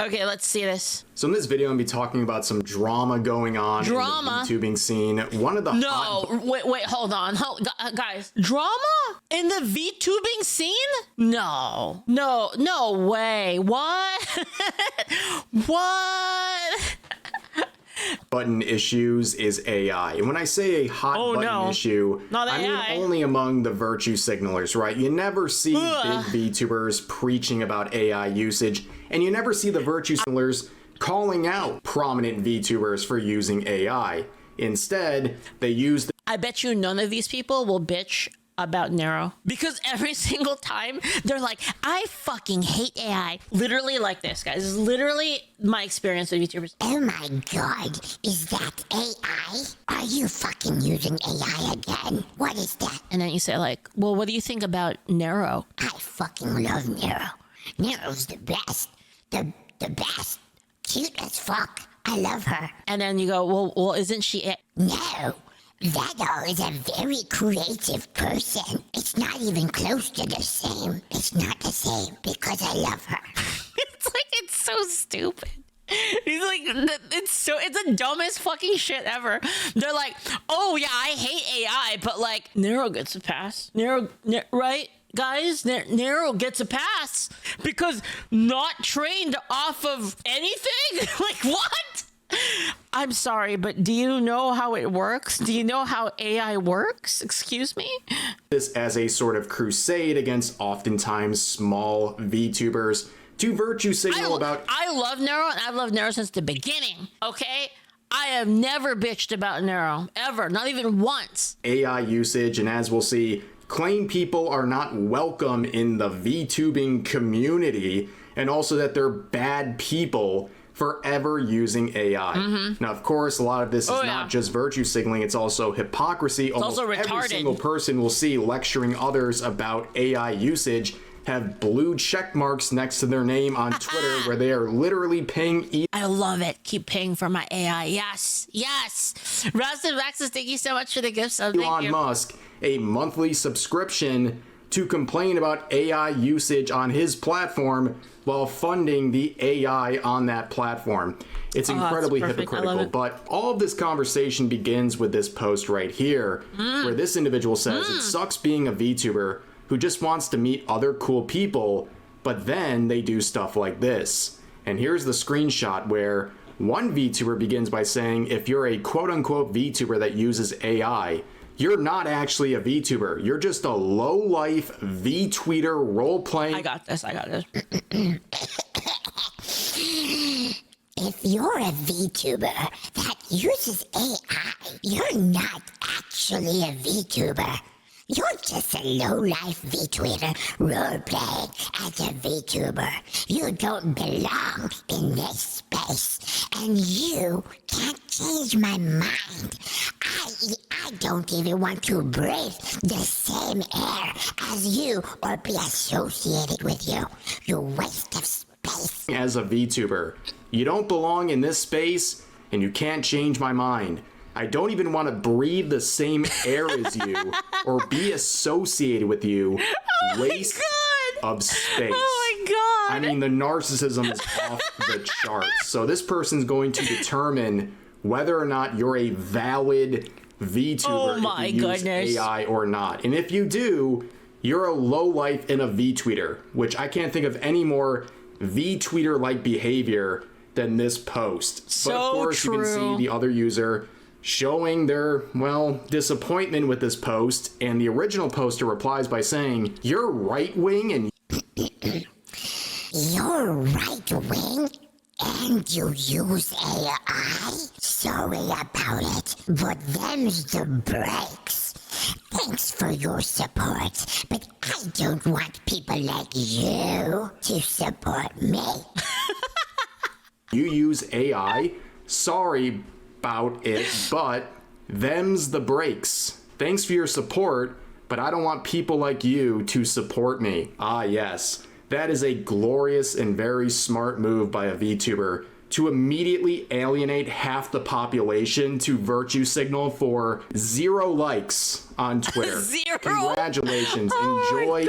Okay, let's see this. So in this video, I'm going to be talking about some drama going on in the VTubing scene. One of the wait, hold on. Guys, drama in the VTubing scene? No way. What? What? Button issues is AI. And when I say a hot button issue, I mean only among the virtue signalers, right? You never see big VTubers preaching about AI usage, and you never see the virtue signalers calling out prominent VTubers for using AI. Instead, they use I bet you none of these people will bitch about Nero, because every single time they're like, I fucking hate AI. Literally like this, guys. This is literally my experience with VTubers. Oh my god, is that AI? Are you fucking using AI again? What is that? And then you say like, well, what do you think about Nero? I fucking love Nero. Nero's the best. The best. Cute as fuck. I love her. And then you go, well, isn't she No. Vado is a very creative person. It's not even close to the same. It's not the same because I love her. It's so stupid. He's like, it's the dumbest fucking shit ever. They're like, oh yeah, I hate AI, but like, Nero gets a pass. Nero, right? Guys, Nero gets a pass because not trained off of anything? Like, what? I'm sorry, but do you know how it works? Do you know how AI works? Excuse me? This as a sort of crusade against oftentimes small VTubers to virtue signal about... I love Nero, and I've loved Nero since the beginning, okay? I have never bitched about Nero, ever, not even once. AI usage, and as we'll see, claim people are not welcome in the VTubing community, and also that they're bad people forever using AI. Now, of course, a lot of this is not just virtue signaling, it's also hypocrisy. It's also retarded. Every single person we'll see lecturing others about AI usage have blue check marks next to their name on Twitter where they are literally paying... I love it. Keep paying for my AI. Yes. Yes. Rusted Maxis, thank you so much for the gift sub. Elon Musk a monthly subscription to complain about AI usage on his platform while funding the AI on that platform. It's incredibly hypocritical, but all of this conversation begins with this post right here, where this individual says, it sucks being a VTuber who just wants to meet other cool people, but then they do stuff like this. And here's the screenshot where one VTuber begins by saying, if you're a quote-unquote VTuber that uses AI, you're not actually a VTuber. You're just a low-life VTweeter role-playing... I got this. If you're a VTuber that uses AI, you're not actually a VTuber. You're just a low-life VTweeter role-playing as a VTuber. You don't belong in this space, and you can't change my mind. I don't even want to breathe the same air as you or be associated with you. You waste of space. As a VTuber, you don't belong in this space, and you can't change my mind. I don't even want to breathe the same air as you or be associated with you. Waste of space. Oh my god. I mean, the narcissism is off the charts. So this person's going to determine whether or not you're a valid VTuber if you use AI or not. And if you do, you're a lowlife in a VTweeter, which I can't think of any more VTweeter-like behavior than this post. But of course, you can see the other user showing their, well, disappointment with this post, and the original poster replies by saying, you're right-wing and... You're right-wing? And you use AI? Sorry about it, but them's the breaks. Thanks for your support, but I don't want people like you to support me. You use AI? Sorry about it, but them's the breaks. Thanks for your support, but I don't want people like you to support me. Ah, yes. That is a glorious and very smart move by a VTuber to immediately alienate half the population to virtue signal for 0 likes on Twitter. 0? Congratulations. Enjoy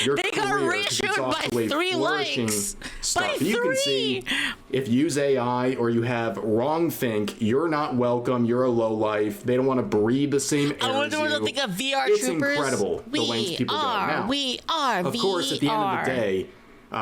your they got career. reissued by 3 likes. Stuff. By You 3. can see if you use AI or you have wrong think, you're not welcome. You're a low life. They don't want to breathe the same air I wonder as what you. they think of VR It's troopers. incredible the lengths people go. Now, We are. of course, at the end of the day,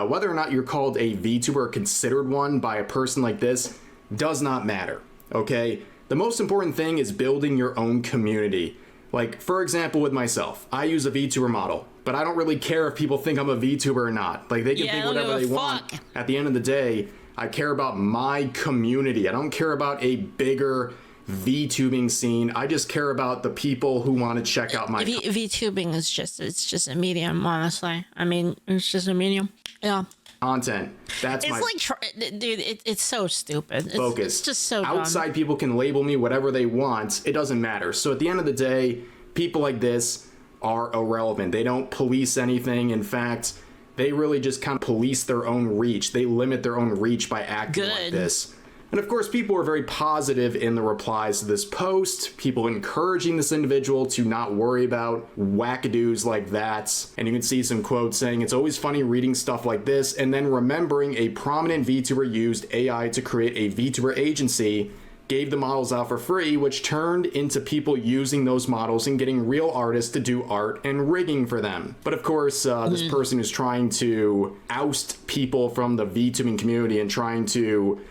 whether or not you're called a VTuber or considered one by a person like this does not matter, okay? The most important thing is building your own community. Like, for example, with myself, I use a VTuber model, but I don't really care if people think I'm a VTuber or not. Like, they can think whatever they want. At the end of the day, I care about my community. I don't care about a bigger VTubing scene. I just care about the people who want to check out my VTubing is just a medium, honestly. I mean, it's just a medium. Yeah. Content. That's it's my like, dude, it's so stupid. Focus. It's just so outside dumb. People can label me whatever they want. It doesn't matter. So at the end of the day, people like this are irrelevant. They don't police anything. In fact, they really just kind of police their own reach. They limit their own reach by acting like this. And of course, people were very positive in the replies to this post, people encouraging this individual to not worry about wackadoos like that. And you can see some quotes saying, it's always funny reading stuff like this, and then remembering a prominent VTuber used AI to create a VTuber agency, gave the models out for free, which turned into people using those models and getting real artists to do art and rigging for them. But of course, this person who's trying to oust people from the VTubing community and trying to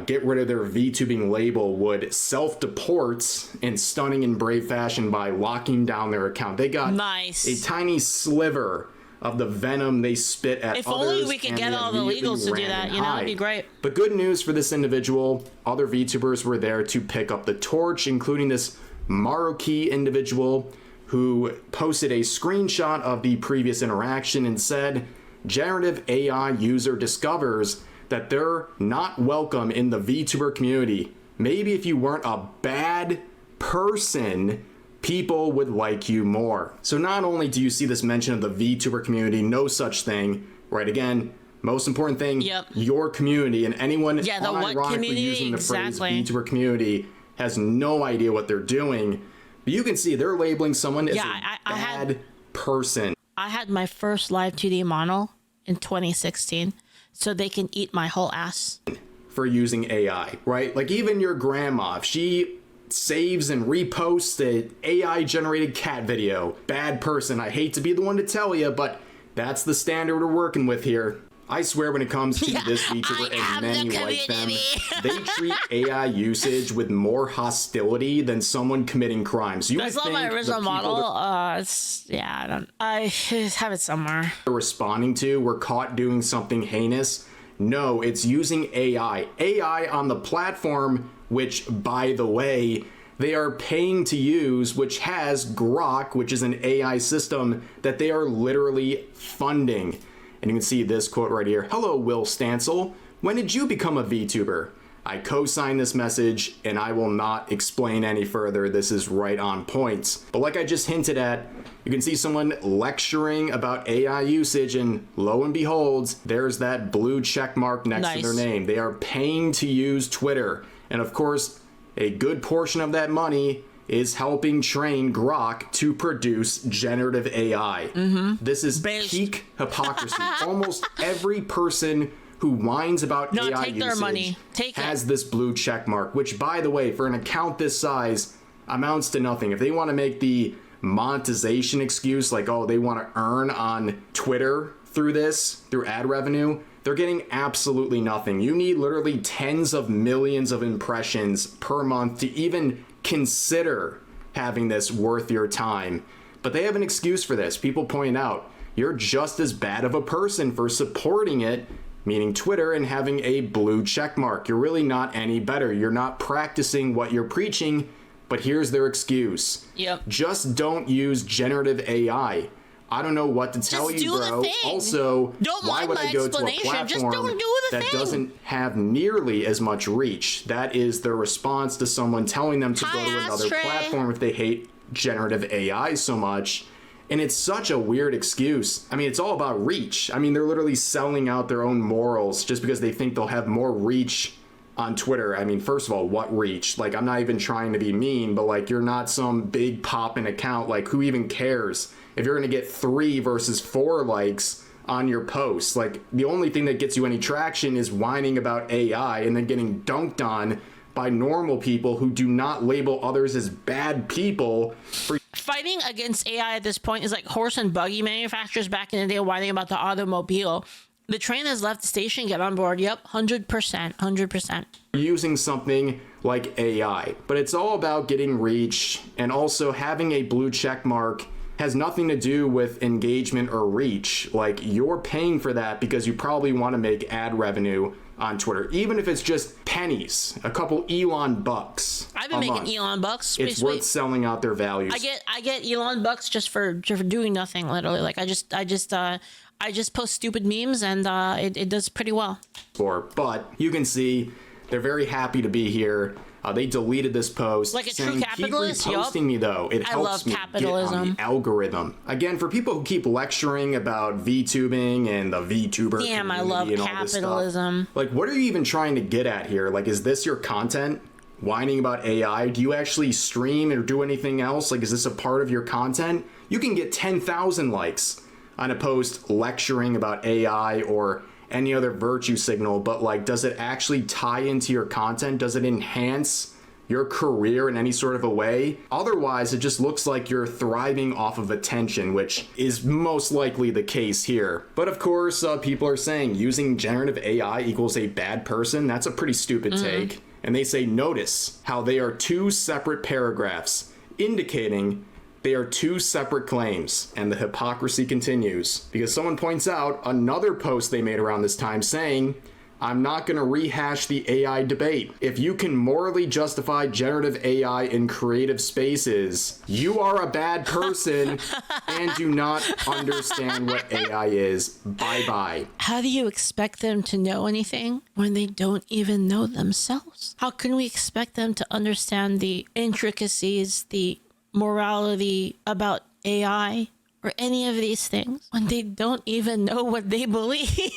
get rid of their VTubing label would self-deport in stunning and brave fashion by locking down their account. They got a tiny sliver of the venom they spit at if others. If only we could get all the legals to do that, you know, it'd be great. But good news for this individual, other VTubers were there to pick up the torch, including this Maruki individual who posted a screenshot of the previous interaction and said, generative AI user discovers that they're not welcome in the VTuber community. Maybe if you weren't a bad person, people would like you more. So not only do you see this mention of the VTuber community, no such thing, right? Again, most important thing, your community, and anyone unironically using the phrase VTuber community has no idea what they're doing. But you can see they're labeling someone as a bad person. I had my first live 2D model in 2016. So they can eat my whole ass. For using AI, right? Like even your grandma, if she saves and reposts an AI-generated cat video, bad person. I hate to be the one to tell you, but that's the standard we're working with here. I swear when it comes to this VTuber and many like them, they treat AI usage with more hostility than someone committing crimes. You That's not my original model. I have it somewhere. They're responding to, we're caught doing something heinous. No, it's using AI. AI on the platform, which, by the way, they are paying to use, which has Grok, which is an AI system that they are literally funding. And you can see this quote right here. Hello, Will Stancil. When did you become a VTuber? I co-sign this message and I will not explain any further. This is right on point. But like I just hinted at, you can see someone lecturing about AI usage and lo and behold, there's that blue check mark next to their name. They are paying to use Twitter. And of course, a good portion of that money is helping train Grok to produce generative AI. This is peak hypocrisy. Almost every person who whines about AI usage has this blue check mark, which, by the way, for an account this size, amounts to nothing. If they want to make the monetization excuse, like, oh, they want to earn on Twitter through this, through ad revenue, they're getting absolutely nothing. You need literally tens of millions of impressions per month to even consider having this worth your time. But they have an excuse for this. People point out, you're just as bad of a person for supporting it, meaning Twitter, and having a blue check mark. You're really not any better. You're not practicing what you're preaching, but here's their excuse. Just don't use generative AI. I don't know what to tell you, bro. Also, why would I go to a platform that doesn't have nearly as much reach? That is their response to someone telling them to go to another platform if they hate generative AI so much. And it's such a weird excuse. I mean, it's all about reach. I mean, they're literally selling out their own morals just because they think they'll have more reach on Twitter, I mean, first of all, what reach? Like, I'm not even trying to be mean, but like, you're not some big poppin' account. Like, who even cares if you're gonna get 3 versus 4 likes on your posts? Like, the only thing that gets you any traction is whining about AI and then getting dunked on by normal people who do not label others as bad people for fighting against AI at this point is like horse and buggy manufacturers back in the day whining about the automobile. The train has left the station, get on board. Yep, 100%, 100%. using something like AI. But it's all about getting reach, and also having a blue check mark has nothing to do with engagement or reach. Like, you're paying for that because you probably want to make ad revenue on Twitter, even if it's just pennies, a couple Elon bucks. I've been making Elon bucks. It's worth selling out their values. I get Elon bucks just for doing nothing, literally. Like, I just post stupid memes, and it does pretty well. But you can see they're very happy to be here. They deleted this post. Like a true capitalist? Keep reposting me, though. It helps me get on the algorithm. Again, for people who keep lecturing about VTubing and the VTuber Damn, I love and all this capitalism. stuff, like, what are you even trying to get at here? Like, is this your content? Whining about AI? Do you actually stream or do anything else? Like, is this a part of your content? You can get 10,000 likes on a post lecturing about AI or any other virtue signal, but like, does it actually tie into your content? Does it enhance your career in any sort of a way? Otherwise, it just looks like you're thriving off of attention, which is most likely the case here. But of course, people are saying using generative AI equals a bad person. That's a pretty stupid take. And they say, notice how they are 2 separate paragraphs, indicating they are 2 separate claims, and the hypocrisy continues because someone points out another post they made around this time saying, I'm not going to rehash the AI debate. If you can morally justify generative AI in creative spaces, you are a bad person and do not understand what AI is. Bye-bye. How do you expect them to know anything when they don't even know themselves? How can we expect them to understand the intricacies, the morality about AI or any of these things when they don't even know what they believe?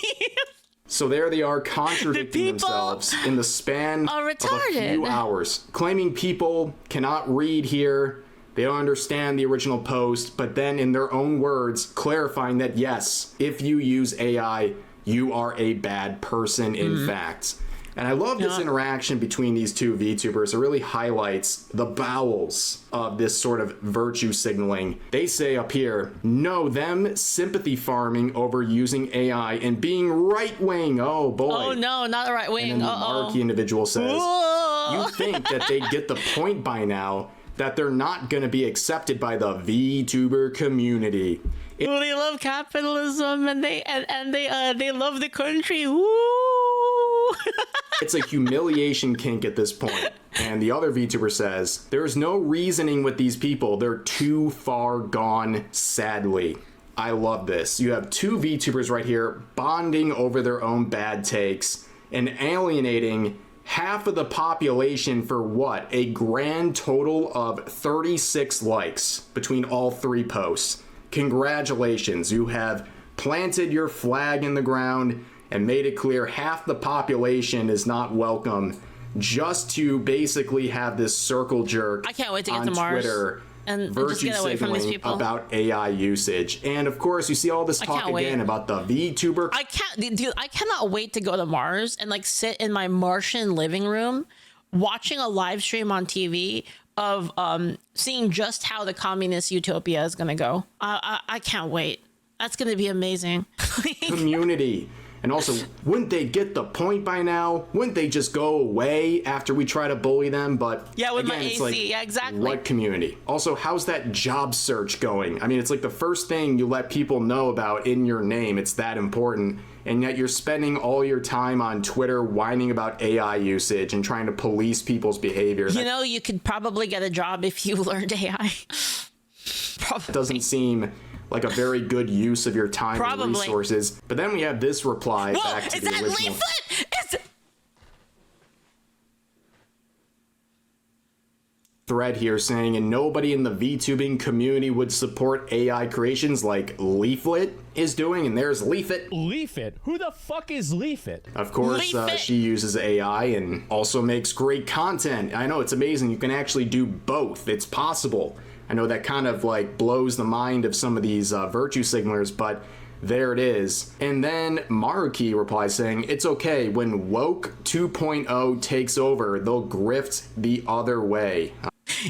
So there they are contradicting themselves in the span of a few hours, claiming people cannot read here, they don't understand the original post, but then in their own words clarifying that yes, if you use AI, you are a bad person in fact. And I love this interaction between these 2 VTubers. It really highlights the bowels of this sort of virtue signaling. They say up here, no, them sympathy farming over using AI and being right-wing. Oh, boy. Oh, no, not right-wing. And then the marquee individual says, you think that they get the point by now that they're not going to be accepted by the VTuber community. Well, they love capitalism and they love the country. Woo! It's a humiliation kink at this point. And the other VTuber says, there's no reasoning with these people. They're too far gone, sadly. I love this. You have 2 VTubers right here bonding over their own bad takes and alienating half of the population for what? A grand total of 36 likes between all 3 posts. Congratulations. You have planted your flag in the ground and made it clear half the population is not welcome, just to basically have this circle jerk I can't wait to get on to Mars Twitter and just get away from these people about AI usage. And of course, you see all this talk again about the VTuber. I cannot wait to go to Mars and like sit in my Martian living room watching a live stream on TV of seeing just how the communist utopia is going to go. I can't wait. That's going to be amazing. Community. And also, wouldn't they get the point by now? Wouldn't they just go away after we try to bully them? But yeah, with again, my it's AC, like, yeah, exactly. What community? Also, how's that job search going? I mean, it's like the first thing you let people know about in your name. It's that important. And yet you're spending all your time on Twitter whining about AI usage and trying to police people's behavior. You know, you could probably get a job if you learned AI. Probably. Doesn't seem like a very good use of your time and resources. But then we have this reply back to the original. Leaflit? thread here saying, and nobody in the VTubing community would support AI creations like Leaflit is doing, and there's Leaflit. Leaflit? Who the fuck is Leaflit? Of course, she uses AI and also makes great content. I know, it's amazing. You can actually do both. It's possible. I know that kind of like blows the mind of some of these virtue signalers, but there it is. And then Maruki replies saying, it's okay, when woke 2.0 takes over, they'll grift the other way.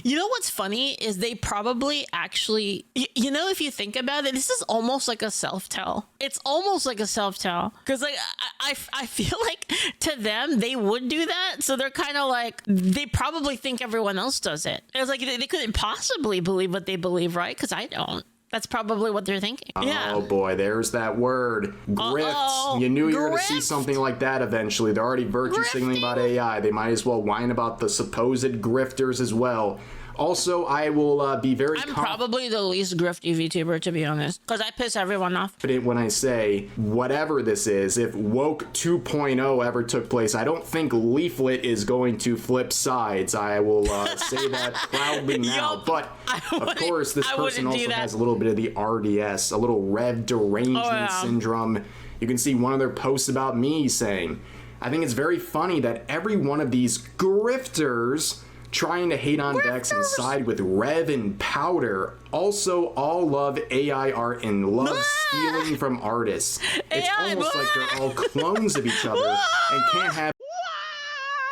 You know what's funny is they probably actually, you know, if you think about it, this is almost like a self-tell. It's almost like a self-tell. Because like, I feel like to them, they would do that. So they're kind of like, they probably think everyone else does it. It's like, they couldn't possibly believe what they believe, right? Because I don't. That's probably what they're thinking. Yeah. Oh boy, there's that word. Grift. You knew you were going to see something like that eventually. They're already virtue signaling about AI. They might as well whine about the supposed grifters as well. Also, I will be very I'm probably the least grifty VTuber, to be honest, because I piss everyone off. When I say whatever this is, if woke 2.0 ever took place, I don't think Leaflit is going to flip sides. I will say that proudly now. But of course, this person also has a little bit of the RDS, a little Rev derangement syndrome. You can see one of their posts about me saying, I think it's very funny that every one of these grifters trying to hate on Dex and side with Rev and Powder also all love AI art and love stealing from artists. It's almost like they're all clones of each other and can't have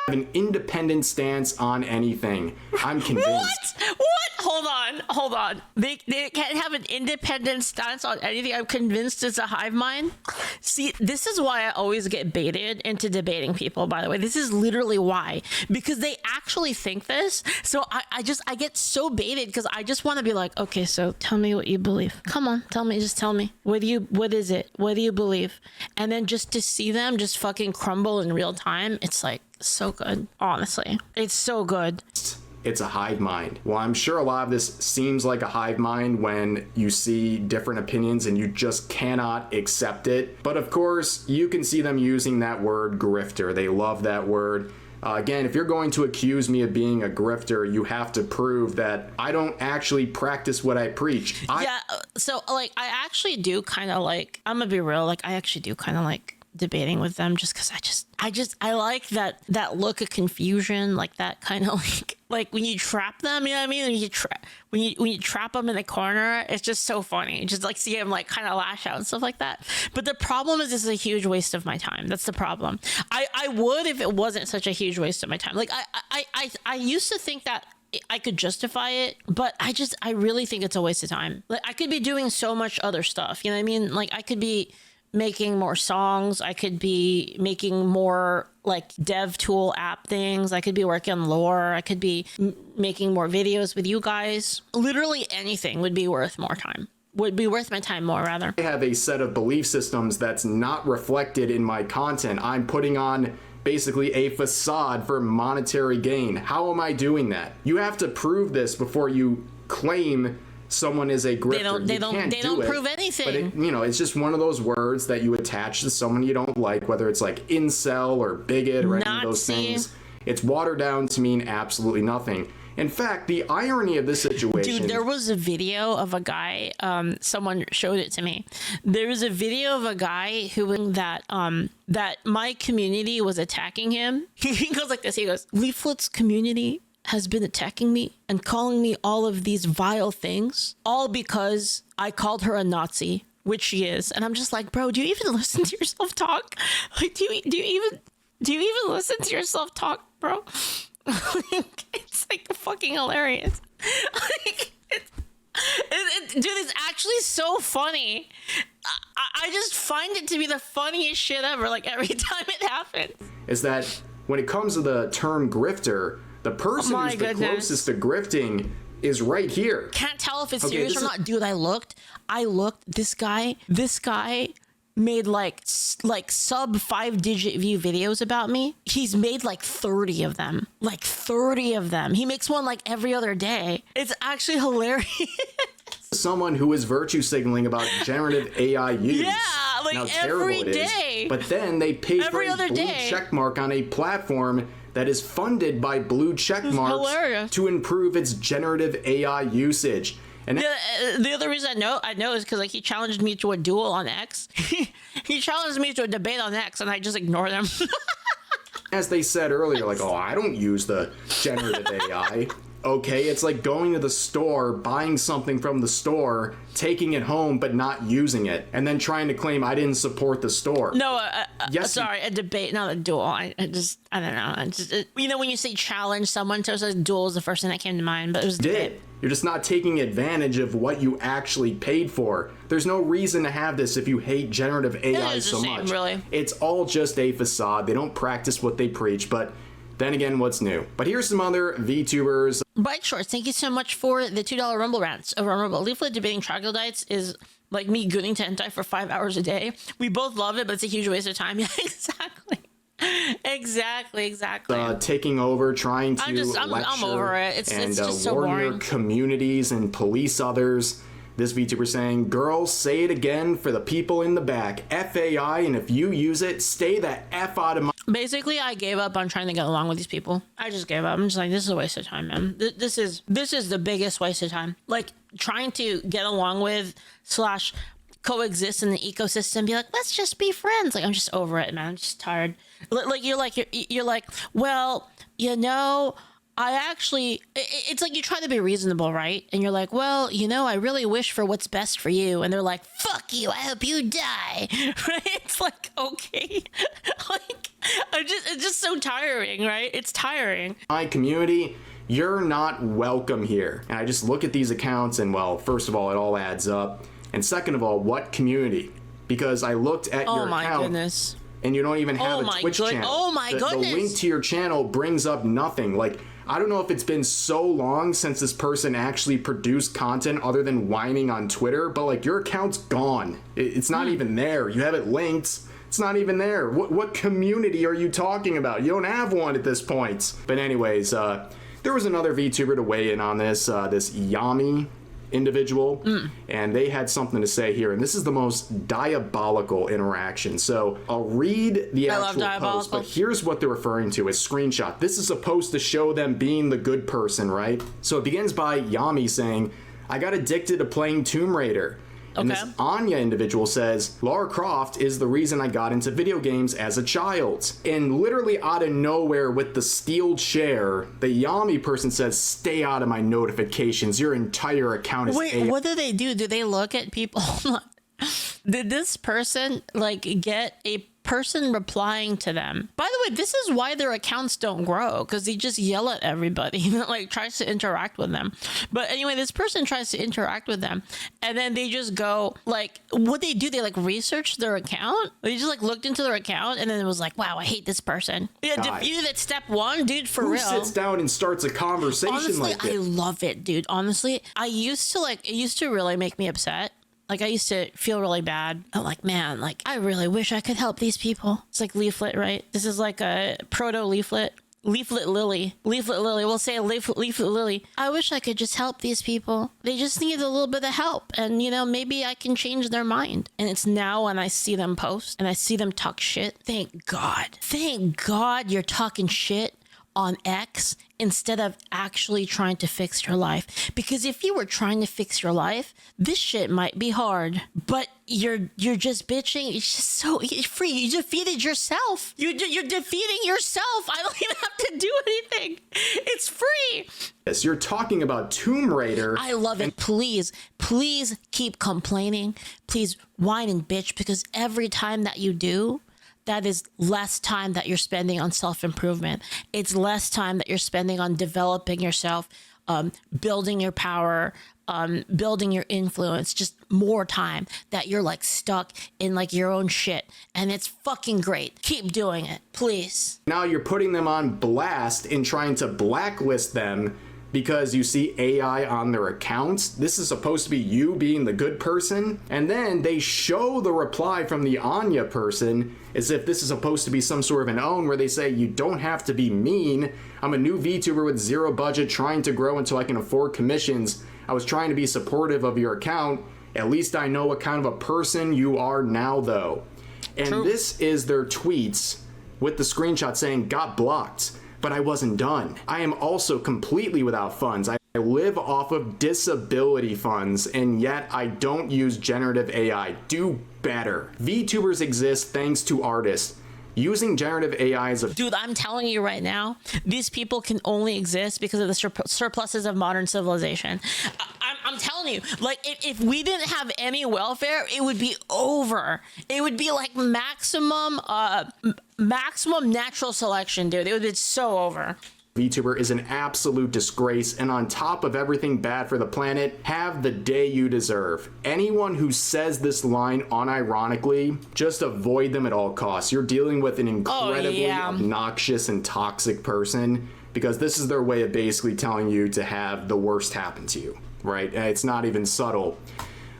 an independent stance on anything. I'm convinced. What? Hold on. They can't have an independent stance on anything. I'm convinced it's a hive mind. See, this is why I always get baited into debating people, by the way. This is literally why. Because they actually think this. So I get so baited because I just want to be like, okay, so tell me what you believe. Come on, just tell me. What is it? What do you believe? And then just to see them just fucking crumble in real time, it's like so good. Honestly, it's so good. It's a hive mind. Well, I'm sure a lot of this seems like a hive mind when you see different opinions and you just cannot accept it. But of course, you can see them using that word grifter. They love that word. Again, if you're going to accuse me of being a grifter, you have to prove that I don't actually practice what I preach. So like, I actually do kind of like, I'm gonna be real, like I actually do kind of like debating with them just because I like that look of confusion, like that kind of like when you trap them, you know what I mean? When you trap them in the corner, it's just so funny. Just like see them like kind of lash out and stuff like that. But the problem is, this is a huge waste of my time. That's the problem. I would if it wasn't such a huge waste of my time. Like I used to think that I could justify it, but I really think it's a waste of time. Like I could be doing so much other stuff. You know what I mean? Like I could be making more songs. I could be making more like dev tool app things. I could be working on lore. I could be making more videos with you guys. Literally anything would be worth more time. Would be worth my time more, rather. I have a set of belief systems that's not reflected in my content. I'm putting on basically a facade for monetary gain. How am I doing that? You have to prove this before you claim someone is a grifter. They don't prove anything. But it's just one of those words that you attach to someone you don't like, whether it's like incel or bigot or any of those things. It's watered down to mean absolutely nothing. In fact, the irony of this situation... Dude, there was a video of a guy, someone showed it to me. There was a video of a guy who, that my community was attacking him. He goes like this, he goes, Leaflit's community has been attacking me and calling me all of these vile things, all because I called her a Nazi, which she is. And I'm just like, bro, do you even listen to yourself talk? Like, do you even listen to yourself talk, bro? It's like fucking hilarious. Dude, it's actually so funny. I just find it to be the funniest shit ever, like every time it happens. Is that when it comes to the term grifter, the person who's the closest to grifting is right here. Can't tell if it's serious or not. Dude, I looked. This guy made like sub 5-digit view videos about me. He's made like 30 of them. Like 30 of them. He makes one like every other day. It's actually hilarious. Someone who is virtue signaling about generative AI use. Yeah, like every day. But then they pay for a blue check mark on a platform that is funded by blue check marks to improve its generative AI usage. And the other reason I know is because like he challenged me to a duel on X. He challenged me to a debate on X, and I just ignored him. as they said earlier, like, oh, I don't use the generative AI. Okay, it's like going to the store, buying something from the store, taking it home, but not using it, and then trying to claim I didn't support the store. No, sorry, a debate, not a duel. I don't know. You know, when you say challenge someone to a duel is the first thing that came to mind, but it was a debate. You're just not taking advantage of what you actually paid for. There's no reason to have this if you hate generative AI so much. Really. It's all just a facade. They don't practice what they preach, but then again, what's new? But here's some other VTubers. Bike Shorts, thank you so much for the $2 Rumble rants over on Rumble. Leaflit debating troglodytes is like me gooning to hentai for 5 hours a day. We both love it, but it's a huge waste of time. Yeah, exactly. Exactly. Taking over, trying to I'm over it. It's just so warn boring. your communities and police others. This VTuber saying, girls, say it again for the people in the back. FAI, and if you use it, stay the F out of my... Basically, I gave up on trying to get along with these people. I just gave up. I'm just like, this is a waste of time, man. This is the biggest waste of time. Like, trying to get along with / coexist in the ecosystem, be like, let's just be friends. Like, I'm just over it, man. I'm just tired. You're like, well, you know, it's like you try to be reasonable, right? And you're like, well, you know, I really wish for what's best for you. And they're like, fuck you, I hope you die. Right? It's like, okay. Like, it's just so tiring, right? It's tiring. My community, you're not welcome here. And I just look at these accounts and, well, first of all, it all adds up. And second of all, what community? Because I looked at your account. Goodness. And you don't even have a Twitch channel. Oh my goodness. The link to your channel brings up nothing. Like, I don't know if it's been so long since this person actually produced content other than whining on Twitter, but like your account's gone. It's not even there. You have it linked. It's not even there. What community are you talking about? You don't have one at this point. But anyways, there was another VTuber to weigh in on this, this Yami individual, and they had something to say here, and this is the most diabolical interaction. So I'll read the actual post, but here's what they're referring to as screenshot. This is supposed to show them being the good person, right? So it begins by Yami saying, I got addicted to playing Tomb Raider. And this Anya individual says, Lara Croft is the reason I got into video games as a child. And literally out of nowhere with the steel chair, the Yami person says, stay out of my notifications. Your entire account is Wait, what do they do? Do they look at people? Did this person like get a person replying to them? By the way, this is why their accounts don't grow, because they just yell at everybody that like tries to interact with them. But anyway, this person tries to interact with them, and then they just go like, what they do? They like research their account. They just like looked into their account, and then it was like, wow, I hate this person. Yeah, defeated at step 1, dude. For real. Who sits down and starts a conversation? Honestly, like this? I love it, dude. Honestly, it used to really make me upset. Like, I used to feel really bad. I'm like, man, like, I really wish I could help these people. It's like Leaflit, right? This is like a proto-Leaflit. Leaflit Lily. Leaflit Lily. We'll say Leaflit Lily. I wish I could just help these people. They just need a little bit of help. And, you know, maybe I can change their mind. And it's now when I see them post and I see them talk shit. Thank God. Thank God you're talking shit on X instead of actually trying to fix your life. Because if you were trying to fix your life, this shit might be hard. But you're just bitching. It's just so free. You defeated yourself. You're defeating yourself. I don't even have to do anything. It's free. Yes, you're talking about Tomb Raider. I love it. Please keep complaining. Please whine and bitch, because every time that you do, that is less time that you're spending on self-improvement. It's less time that you're spending on developing yourself, building your power, building your influence, just more time that you're like stuck in like your own shit. And it's fucking great. Keep doing it, please. Now you're putting them on blast and trying to blacklist them because you see AI on their accounts. This is supposed to be you being the good person. And then they show the reply from the Anya person as if this is supposed to be some sort of an own, where they say, you don't have to be mean. I'm a new VTuber with zero budget trying to grow until I can afford commissions. I was trying to be supportive of your account. At least I know what kind of a person you are now, though. And This is their tweets with the screenshot saying got blocked. But I wasn't done. I am also completely without funds. I live off of disability funds, and yet I don't use generative AI. Do better. VTubers exist thanks to artists. Using generative AI is a... Dude, I'm telling you right now, these people can only exist because of the surpluses of modern civilization. I'm telling you, like, if we didn't have any welfare, it would be over. It would be like maximum natural selection, dude. It would be so over. VTuber is an absolute disgrace, and on top of everything bad for the planet, have the day you deserve. Anyone who says this line unironically, just avoid them at all costs. You're dealing with an incredibly obnoxious and toxic person, because this is their way of basically telling you to have the worst happen to you, right? It's not even subtle.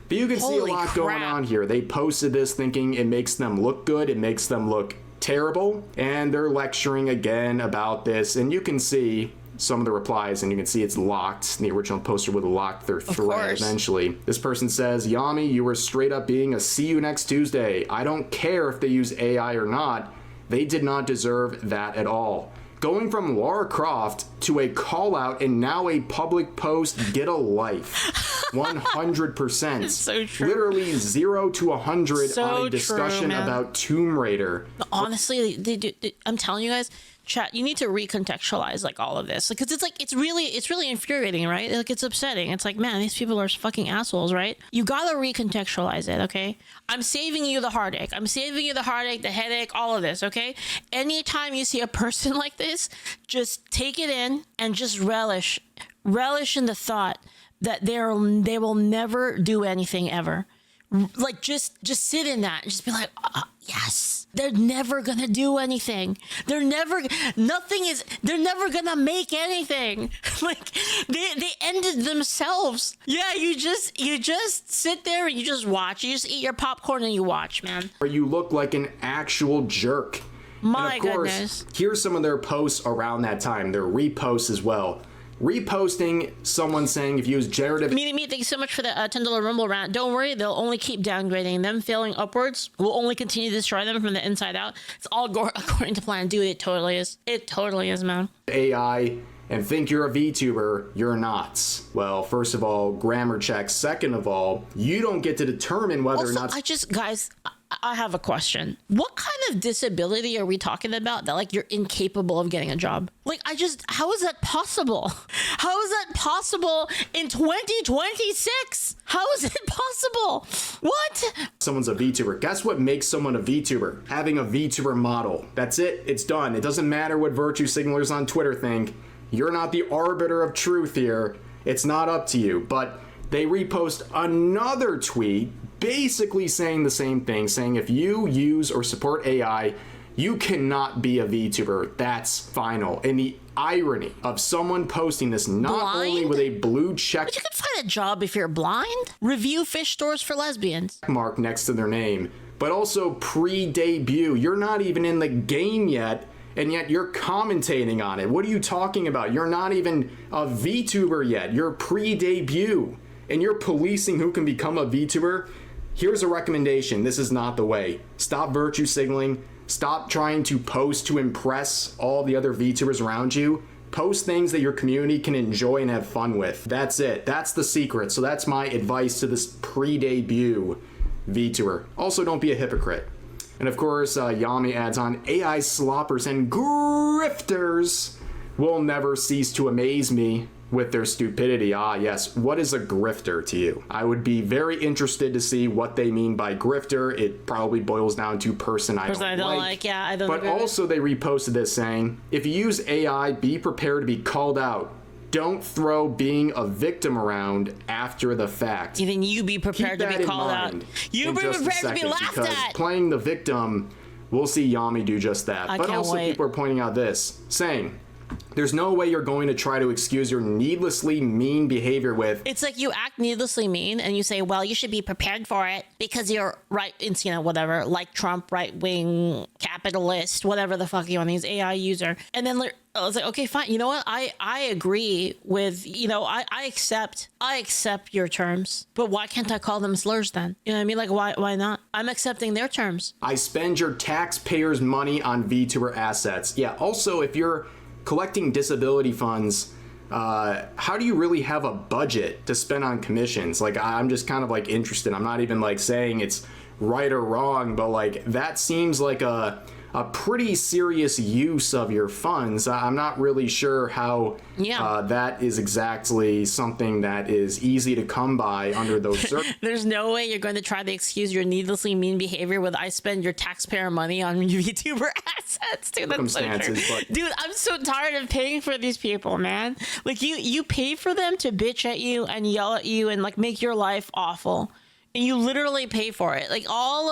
But you can see a lot going on here. They posted this thinking it makes them look good, it makes them look terrible, and they're lecturing again about this, and you can see some of the replies, and you can see it's locked. The original poster would have locked their thread eventually. This person says, Yami, you were straight up being a see you next Tuesday. I don't care if they use AI or not. They did not deserve that at all. Going from Lara Croft to a call out and now a public post, get a life. 100%. So true. Literally 0 to 100 on a discussion about Tomb Raider. Honestly, I'm telling you guys, chat, you need to recontextualize like all of this, because it's really infuriating, right? Like, it's upsetting. It's like, man, these people are fucking assholes, right? You gotta recontextualize it, okay? I'm saving you the heartache. I'm saving you the heartache, the headache, all of this, okay? Anytime you see a person like this, just take it in and just relish in the thought that they will never do anything ever. Like, just sit in that and just be like, yes, they're never gonna do anything. They're never gonna make anything. Like, they ended themselves. Yeah, you just sit there and you just watch. You just eat your popcorn and you watch, man. Or you look like an actual jerk. My and of course, goodness. Here's some of their posts around that time. Their reposts as well. Reposting someone saying if you use generative... Meaty, thank you so much for the $10 Rumble rant. Don't worry, they'll only keep downgrading them. Failing upwards will only continue to destroy them from the inside out. It's all according to plan. Dude, it totally is. It totally is, man. AI and think you're a VTuber, you're not. Well, first of all, grammar check. Second of all, you don't get to determine whether Also, or not... Guys, I have a question. What kind of disability are we talking about that, like, you're incapable of getting a job? Like, how is that possible? How is that possible in 2026? How is it possible? What? Someone's a VTuber. Guess what makes someone a VTuber? Having a VTuber model. That's it. It's done. It doesn't matter what virtue signalers on Twitter think. You're not the arbiter of truth here. It's not up to you. But they repost another tweet basically saying the same thing, saying if you use or support AI, you cannot be a VTuber. That's final. And the irony of someone posting this not only with a blue check... But you can find a job if you're blind. Review fish stores for lesbians. ...mark next to their name, but also pre-debut. You're not even in the game yet, and yet you're commentating on it. What are you talking about? You're not even a VTuber yet. You're pre-debut, and you're policing who can become a VTuber. Here's a recommendation. This is not the way. Stop virtue signaling. Stop trying to post to impress all the other VTubers around you. Post things that your community can enjoy and have fun with. That's it. That's the secret. So that's my advice to this pre-debut VTuber. Also, don't be a hypocrite. And of course, Yami adds on, AI sloppers and grifters will never cease to amaze me with their stupidity. Ah, yes. What is a grifter to you? I would be very interested to see what they mean by grifter. It probably boils down to person I don't like. Yeah, I don't But also they reposted this saying, if you use AI, be prepared to be called out. Don't throw being a victim around after the fact. Even you be prepared to be called out. You be prepared to be laughed at. Playing the victim, we'll see Yami do just that. But also people are pointing out this, saying, there's no way you're going to try to excuse your needlessly mean behavior with... It's like you act needlessly mean and you say, well, you should be prepared for it because you're right, it's, you know, whatever, like Trump, right-wing, capitalist, whatever the fuck you want, he's AI user. And then I was like, okay, fine. You know what? I agree with, you know, I accept your terms, but why can't I call them slurs then? You know what I mean? Like, why not? I'm accepting their terms. I spend your taxpayers' money on VTuber assets. Yeah, also, if you're collecting disability funds, how do you really have a budget to spend on commissions? Like, I'm just kind of like interested. I'm not even like saying it's right or wrong, but like that seems like a pretty serious use of your funds. I'm not really sure how that is exactly something that is easy to come by under those circumstances. There's no way you're going to try to excuse your needlessly mean behavior with I spend your taxpayer money on VTuber assets. Dude, that's so true. But dude, I'm so tired of paying for these people, man. Like you pay for them to bitch at you and yell at you and like make your life awful. And you literally pay for it. Like all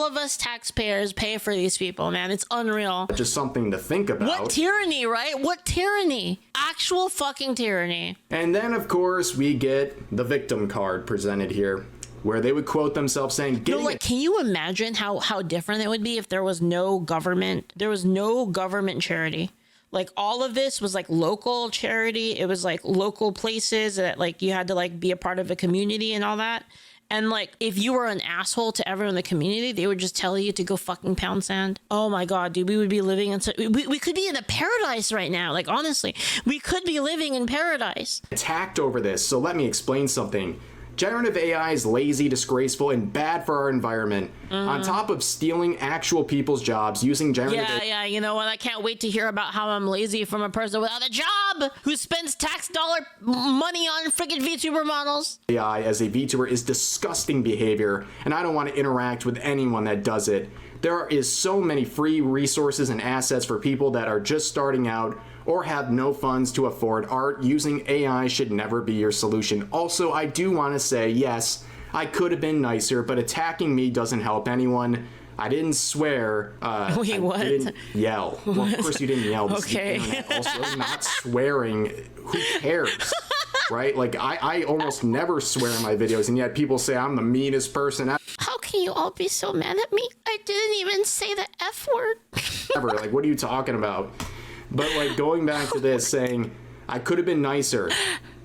of us taxpayers pay for these people, man. It's unreal. just something to think about. What tyranny, right? What tyranny? Actual fucking tyranny. And then, of course, we get the victim card presented here, where they would quote themselves saying, No, like, can you imagine how different it would be if there was no government? There was no government charity. Like all of this was like local charity. It was like local places that like you had to like be a part of a community and all that. And like, if you were an asshole to everyone in the community, they would just tell you to go fucking pound sand. Oh my God, dude, we would be living in we could be in a paradise right now. Like, honestly, we could be living in paradise. Attacked over this. So let me explain something. Generative AI is lazy, disgraceful, and bad for our environment. On top of stealing actual people's jobs using generative AI. Yeah, you know what? I can't wait to hear about how I'm lazy from a person without a job who spends tax dollar money on friggin' VTuber models. AI as a VTuber is disgusting behavior, and I don't want to interact with anyone that does it. There is so many free resources and assets for people that are just starting out or have no funds to afford art. Using AI should never be your solution. Also, I do want to say, yes, I could have been nicer, but attacking me doesn't help anyone. I didn't swear. Wait, what? I didn't yell. Well, of course you didn't yell. This Okay. is the internet. Also, not swearing. Who cares? Right? Like, I almost never swear in my videos, and yet people say I'm the meanest person How can you all be so mad at me? I didn't even say the F word. ever. Like, what are you talking about? But like, going back to this, saying I could have been nicer.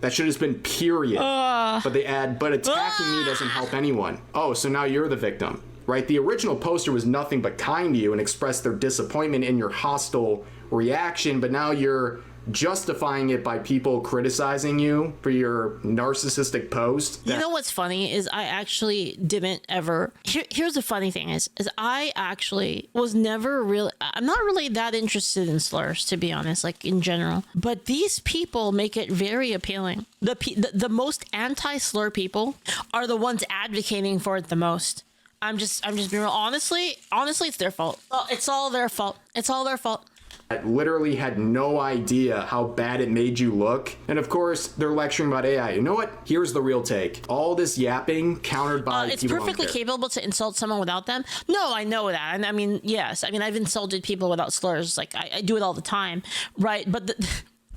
That should have been period. But they add, but attacking me doesn't help anyone. Oh, so now you're the victim, right? The original poster was nothing but kind to you and expressed their disappointment in your hostile reaction, but now you're justifying it by people criticizing you for your narcissistic post. You know what's funny is I actually didn't ever. Here's the funny thing is I actually was never really. I'm not really that interested in slurs, to be honest, like in general. But these people make it very appealing. The most anti-slur people are the ones advocating for it the most. I'm just being real. Honestly, it's their fault. It's all their fault. It's all their fault. That literally had no idea how bad it made you look. And of course, they're lecturing about AI. You know what? Here's the real take. All this yapping countered by it's people perfectly don't care. capable to insult someone without them. No, I know that. And I mean, yes. I mean, I've insulted people without slurs. Like, I do it all the time. Right. But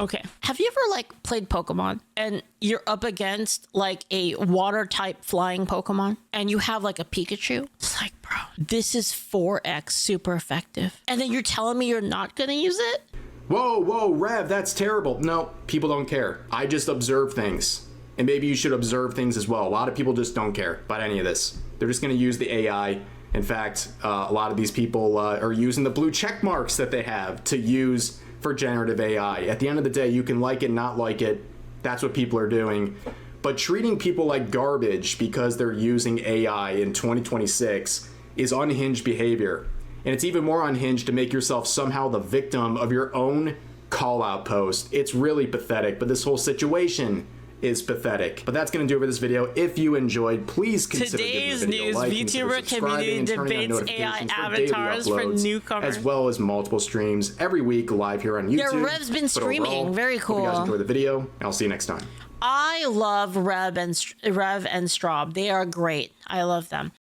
okay. Have you ever like played Pokemon and you're up against like a water type flying Pokemon and you have like a Pikachu? It's like, bro, this is 4x super effective. And then you're telling me you're not going to use it? Whoa, Rev, that's terrible. No, people don't care. I just observe things. And maybe you should observe things as well. A lot of people just don't care about any of this. They're just going to use the AI. In fact, a lot of these people are using the blue check marks that they have to use for generative AI. At the end of the day, you can like it, not like it. That's what people are doing. But treating people like garbage because they're using AI in 2026 is unhinged behavior. And it's even more unhinged to make yourself somehow the victim of your own call-out post. It's really pathetic, but this whole situation is pathetic. But that's going to do it for this video. If you enjoyed, please consider Today's giving the video news, a like, consider VTuber subscribing, community and turning on debates AI notifications for daily avatars for uploads, newcomers. as well as multiple streams every week live here on YouTube. Yeah, Rev's been But streaming. overall, Very hope you guys cool. enjoy the video, and I'll see you next time. I love Rev and Straub. They are great. I love them.